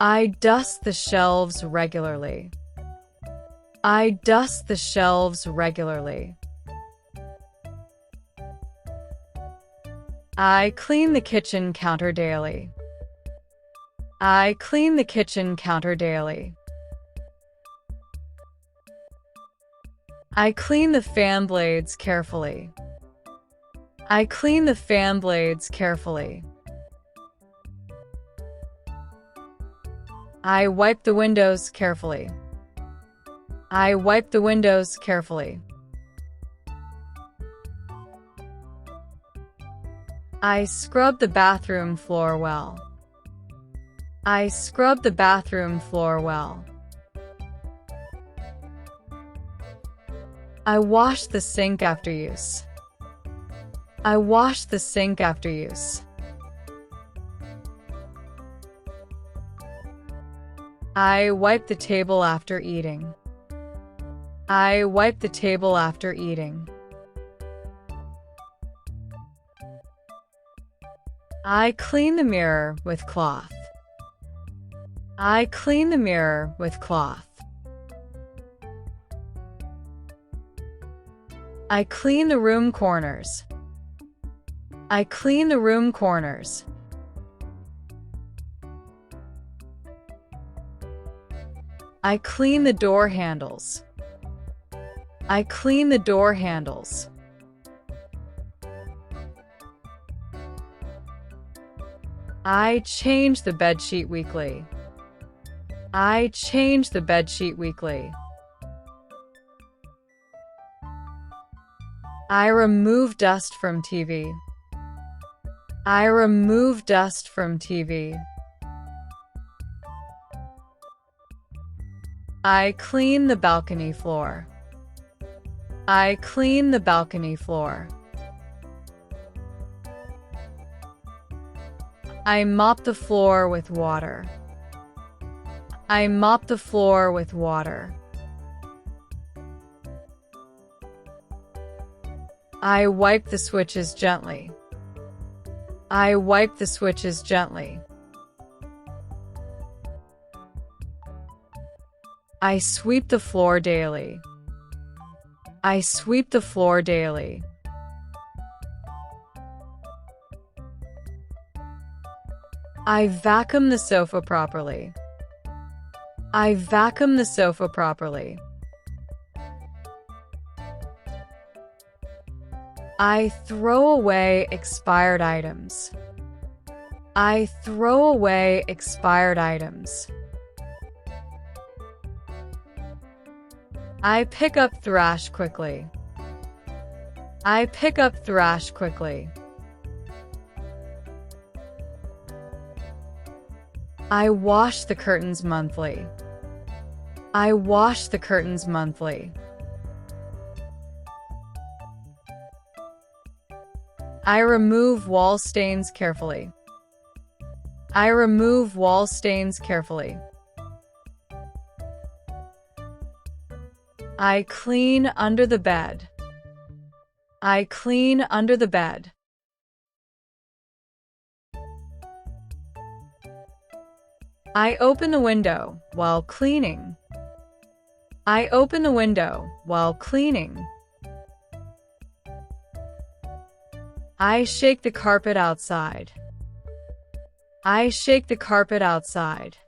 I dust the shelves regularly. I dust the shelves regularly. I clean the kitchen counter daily. I clean the kitchen counter daily. I clean the fan blades carefully. I clean the fan blades carefully. I wipe the windows carefully. I wipe the windows carefully. I scrub the bathroom floor well. I scrub the bathroom floor well. I wash the sink after use. I wash the sink after use. I wipe the table after eating. I wipe the table after eating. I clean the mirror with cloth. I clean the mirror with cloth. I clean the room corners. I clean the room corners. I clean the door handles. I clean the door handles. I change the bedsheet weekly. I change the bedsheet weekly. I remove dust from TV. I remove dust from TV. I clean the balcony floor. I clean the balcony floor. I mop the floor with water. I mop the floor with water. I wipe the switches gently. I wipe the switches gently. I sweep the floor daily. I sweep the floor daily. I vacuum the sofa properly. I vacuum the sofa properly. I throw away expired items. I throw away expired items. I pick up trash quickly. I pick up trash quickly. I wash the curtains monthly. I wash the curtains monthly. I remove wall stains carefully. I remove wall stains carefully. I clean under the bed. I clean under the bed. I open the window while cleaning. I open the window while cleaning. I shake the carpet outside. I shake the carpet outside.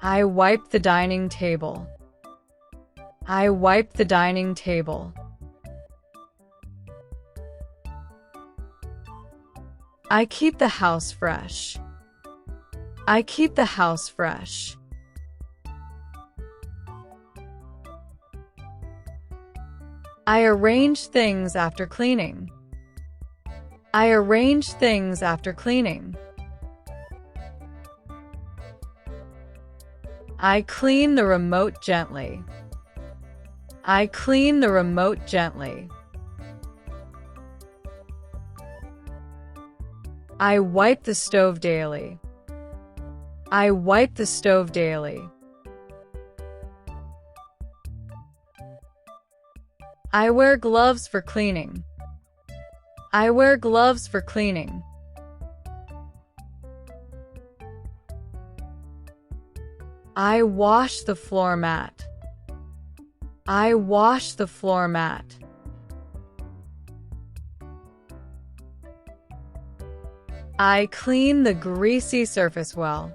I wipe the dining table. I wipe the dining table. I keep the house fresh. I keep the house fresh. I arrange things after cleaning. I arrange things after cleaning. I clean the remote gently. I clean the remote gently. I wipe the stove daily. I wipe the stove daily. I wear gloves for cleaning. I wear gloves for cleaning. I wash the floor mat. I wash the floor mat. I clean the greasy surface well.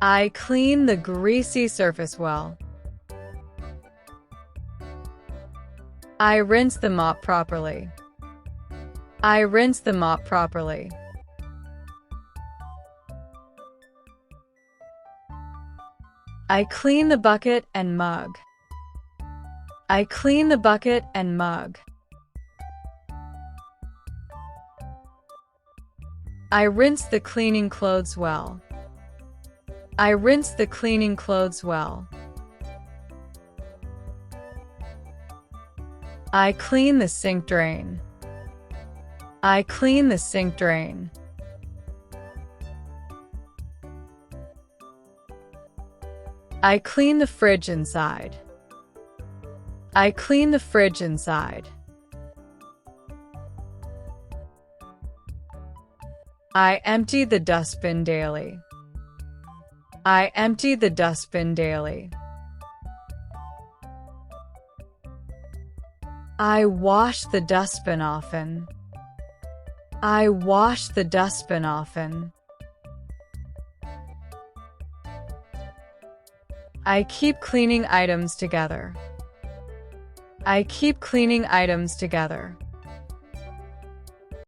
I clean the greasy surface well. I rinse the mop properly. I rinse the mop properly. I clean the bucket and mug. I clean the bucket and mug. I rinse the cleaning clothes well. I rinse the cleaning clothes well. I clean the sink drain. I clean the sink drain. I clean the fridge inside. I clean the fridge inside. I empty the dustbin daily. I empty the dustbin daily. I wash the dustbin often. I wash the dustbin often. I keep cleaning items together. I keep cleaning items together.